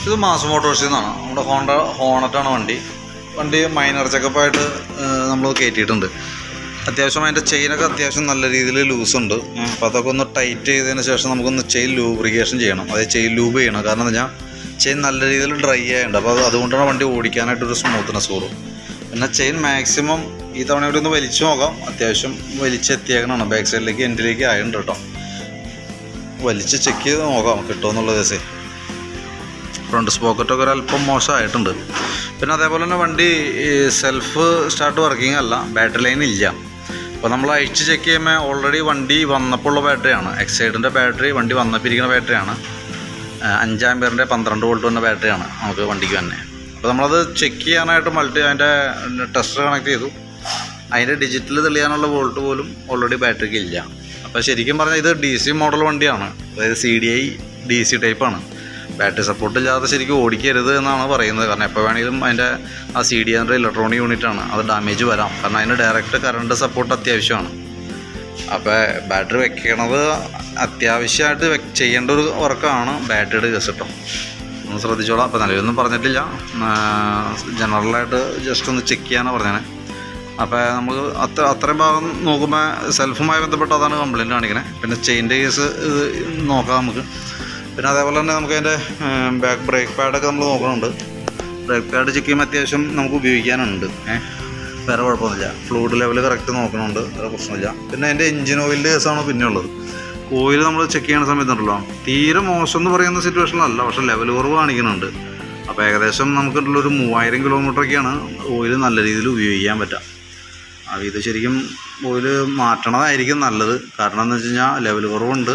ഇത് മാസ് മോട്ടോഴ്സിൽ നിന്നാണ്. നമ്മുടെ ഹോണറ്റാണ് വണ്ടി മൈനർ ചെക്കപ്പായിട്ട് നമ്മൾ കയറ്റിയിട്ടുണ്ട്. അത്യാവശ്യം അതിൻ്റെ ചെയിനൊക്കെ അത്യാവശ്യം നല്ല രീതിയിൽ ലൂസുണ്ട്. അപ്പോൾ അതൊക്കെ ഒന്ന് ടൈറ്റ് ചെയ്തതിന് ശേഷം നമുക്കൊന്ന് ചെയിൻ ലൂബ്രിക്കേഷൻ ചെയ്യണം. അതായത് ചെയിൻ ലൂബ് ചെയ്യണം. കാരണം എന്താ വെച്ചാൽ ചെയിൻ നല്ല രീതിയിൽ ഡ്രൈ ആയിട്ടുണ്ട്. അപ്പോൾ അതുകൊണ്ടാണ് വണ്ടി ഓടിക്കാനായിട്ടൊരു സ്മൂത്ത്നെസ് കൂടും. പിന്നെ ചെയിൻ മാക്സിമം ഈ തവണ ഇവിടെ ഒന്ന് വലിച്ചു നോക്കാം. അത്യാവശ്യം വലിച്ചെത്തിയേക്കണമാണ്. ബാക്ക് സൈഡിലേക്ക് എൻഡിലേക്ക് ആയിട്ടുണ്ട് കേട്ടോ. വലിച്ച് ചെക്ക് ചെയ്ത് നോക്കാം കിട്ടുമെന്നുള്ള ദിവസേ. ഫ്രണ്ട് സ്പോക്കറ്റൊക്കെ ഒരല്പം മോശമായിട്ടുണ്ട്. പിന്നെ അതേപോലെ തന്നെ വണ്ടി സെൽഫ് സ്റ്റാർട്ട് വർക്കിംഗ് അല്ല, ബാറ്ററി ലൈൻ ഇല്ല. അപ്പോൾ നമ്മൾ അഴിച്ച് ചെക്ക് ചെയ്യുമ്പോൾ ഓൾറെഡി വണ്ടി വന്നപ്പോൾ ഉള്ള ബാറ്ററിയാണ്. എക്സൈഡിൻ്റെ ബാറ്ററി വണ്ടി വന്നപ്പോൾ ഇരിക്കുന്ന ബാറ്ററിയാണ്. 5 ആമ്പിയറിൻ്റെ 12 വോൾട്ട് വന്ന ബാറ്ററിയാണ് നമുക്ക് വണ്ടിക്ക് തന്നെ. അപ്പോൾ നമ്മളത് ചെക്ക് ചെയ്യാനായിട്ട് അതിൻ്റെ ടെസ്റ്റർ കണക്ട് ചെയ്തു. അതിൻ്റെ ഡിജിറ്റൽ തെളിയാനുള്ള വോൾട്ട് പോലും ഓൾറെഡി ബാറ്ററിക്ക് ഇല്ല. അപ്പോൾ ശരിക്കും പറഞ്ഞാൽ ഇത് DC മോഡൽ വണ്ടിയാണ്. അതായത് CDI DC ടൈപ്പാണ്. ബാറ്ററി സപ്പോർട്ട് ഇല്ലാതെ ശരിക്കും ഓടിക്കരുത് എന്നാണ് പറയുന്നത്. കാരണം എപ്പോൾ വേണമെങ്കിലും അതിൻ്റെ ആ CDI ഇലക്ട്രോണിക് യൂണിറ്റാണ്, അത് ഡാമേജ് വരാം. കാരണം അതിന് ഡയറക്റ്റ് കറണ്ട് സപ്പോർട്ട് അത്യാവശ്യമാണ്. അപ്പോൾ ബാറ്ററി വെക്കണത് അത്യാവശ്യമായിട്ട് ചെയ്യേണ്ട ഒരു വർക്കാണ് ബാറ്ററിയുടെ കേസ് കേട്ടോ. ഒന്ന് ശ്രദ്ധിച്ചോളാം. അപ്പോൾ നിലവിലൊന്നും പറഞ്ഞിട്ടില്ല, ജനറലായിട്ട് ജസ്റ്റ് ഒന്ന് ചെക്ക് ചെയ്യാനാണ് പറഞ്ഞത്. അപ്പോൾ നമുക്ക് അത്രയും ഭാഗം നോക്കുമ്പോൾ സെൽഫുമായി ബന്ധപ്പെട്ട് അതാണ് കംപ്ലയിൻറ്റ് കാണിക്കണേ. പിന്നെ ചെയിൻ്റെ കേസ് നോക്കാം നമുക്ക്. പിന്നെ അതേപോലെ തന്നെ നമുക്ക് അതിൻ്റെ ബാക്ക് ബ്രേക്ക് പാഡൊക്കെ നമ്മൾ നോക്കുന്നുണ്ട്. ബ്രേക്ക് പാഡ് ചെക്ക് ചെയ്യുമ്പോൾ അത്യാവശ്യം നമുക്ക് ഉപയോഗിക്കാനുണ്ട്. വേറെ കുഴപ്പമൊന്നുമില്ല. ഫ്ലൂയിഡ് ലെവൽ കറക്റ്റ് നോക്കണമുണ്ട്, വേറെ പ്രശ്നമില്ല. പിന്നെ അതിൻ്റെ എൻജിൻ ഓയിലിൻ്റെ കേസാണ് പിന്നെ ഉള്ളത്. ഓയിൽ നമ്മൾ ചെക്ക് ചെയ്യുന്ന സമയത്തുണ്ടല്ലോ, തീരെ മോശം എന്ന് പറയുന്ന സിറ്റുവേഷനിലല്ല, പക്ഷേ ലെവൽ കുറവ് കാണിക്കുന്നുണ്ട്. അപ്പോൾ ഏകദേശം നമുക്കുള്ളൊരു 3000 കിലോമീറ്ററൊക്കെയാണ് ഓയിൽ നല്ല രീതിയിൽ ഉപയോഗിക്കാൻ പറ്റുക. അപ്പോൾ ഇത് ശരിക്കും ഓയിൽ മാറ്റണതായിരിക്കും നല്ലത്. കാരണം എന്താ വെച്ച് കഴിഞ്ഞാൽ ലെവൽ കുറവുണ്ട്.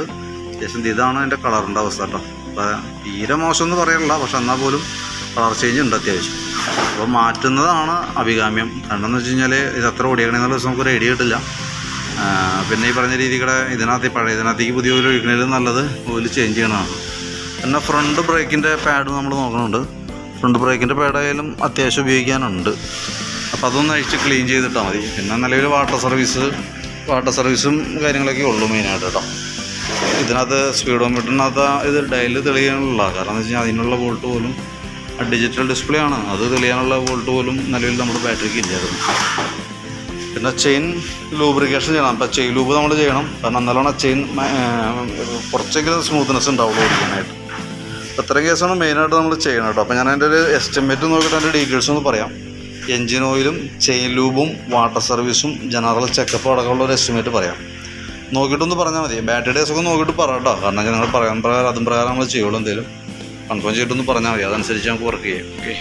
അത്യാവശ്യം ഇതാണ് അതിൻ്റെ കളറിൻ്റെ അവസ്ഥ കേട്ടോ. അപ്പോൾ തീരെ മോശം എന്ന് പറയാനില്ല, പക്ഷെ എന്നാൽ പോലും കളർ ചേഞ്ച് ഉണ്ട് അത്യാവശ്യം. അപ്പോൾ മാറ്റുന്നതാണ് അഭികാമ്യം. കാരണം എന്ന് വെച്ച് കഴിഞ്ഞാൽ ഇത് എത്ര ഓടിക്കണമെന്നുള്ള ദിവസം നമുക്കൊരു ഐഡിയ കിട്ടില്ല. പിന്നെ ഈ പറഞ്ഞ രീതിയുടെ ഇതിനകത്തേക്ക് പുതിയ ഓയിൽ ഒഴിക്കണേലും നല്ലത് ഓയിൽ ചേഞ്ച് ചെയ്യണതാണ്. പിന്നെ ഫ്രണ്ട് ബ്രേക്കിൻ്റെ പാഡ് നമ്മൾ നോക്കുന്നുണ്ട്. ഫ്രണ്ട് ബ്രേക്കിൻ്റെ പാഡായാലും അത്യാവശ്യം ഉപയോഗിക്കാനുണ്ട്. അപ്പോൾ അതൊന്ന് അഴിച്ച് ക്ലീൻ ചെയ്തിട്ടാൽ മതി. പിന്നെ നിലവിൽ വാട്ടർ സർവീസും കാര്യങ്ങളൊക്കെ ഉള്ളൂ മെയിനായിട്ട് കേട്ടോ. ഇതിനകത്ത് സ്പീഡോമീറ്ററിനകത്ത് ഇത് ഡയല് തെളിയാനുള്ള, കാരണം എന്ന് വെച്ച് കഴിഞ്ഞാൽ അതിനുള്ള വോൾട്ട് പോലും ഡിജിറ്റൽ ഡിസ്പ്ലേ ആണ്, അത് തെളിയാനുള്ള വോൾട്ട് പോലും നിലവിൽ നമ്മുടെ ബാറ്ററിക്ക് ഇല്ലായിരുന്നു. പിന്നെ ചെയിൻ ലൂബ്രിക്കേഷൻ ചെയ്യണം. അപ്പോൾ ചെയിൻ ലൂബ് നമ്മൾ ചെയ്യണം. കാരണം എന്നാലാണ് ചെയിൻ കുറച്ചെങ്കിലും സ്മൂത്ത്നെസ് ഉണ്ടാവുള്ളൂ ഓടിക്കാനായിട്ട്. അത്രയും കേസാണ് മെയിനായിട്ട് നമ്മൾ ചെയ്യണം കേട്ടോ. അപ്പോൾ ഞാൻ അതിൻ്റെ ഒരു എസ്റ്റിമേറ്റ് നോക്കിയിട്ട് അതിൻ്റെ ഡീറ്റെയിൽസ് ഒന്ന് പറയാം. എൻജിൻ ഓയിലും ചെയിൻ ലൂബും വാട്ടർ സർവീസും ജനറൽ ചെക്കപ്പും അടക്കമുള്ള ഒരു എസ്റ്റിമേറ്റ് പറയാം. നോക്കിയിട്ടൊന്ന് പറഞ്ഞാൽ മതി. ബാറ്ററി ഡേസൊക്കെ നോക്കിയിട്ട് പറയാം കേട്ടോ. കാരണം ഞങ്ങൾ പറയാൻ പ്രകാരം അതും പ്രകാരം നമ്മൾ ചെയ്യുള്ളൂ. എന്തെങ്കിലും കൺഫേം ചെയ്തിട്ടൊന്ന് പറഞ്ഞാൽ മതി. അതനുസരിച്ച് നമുക്ക് വർക്ക് ചെയ്യാം. ഓക്കെ.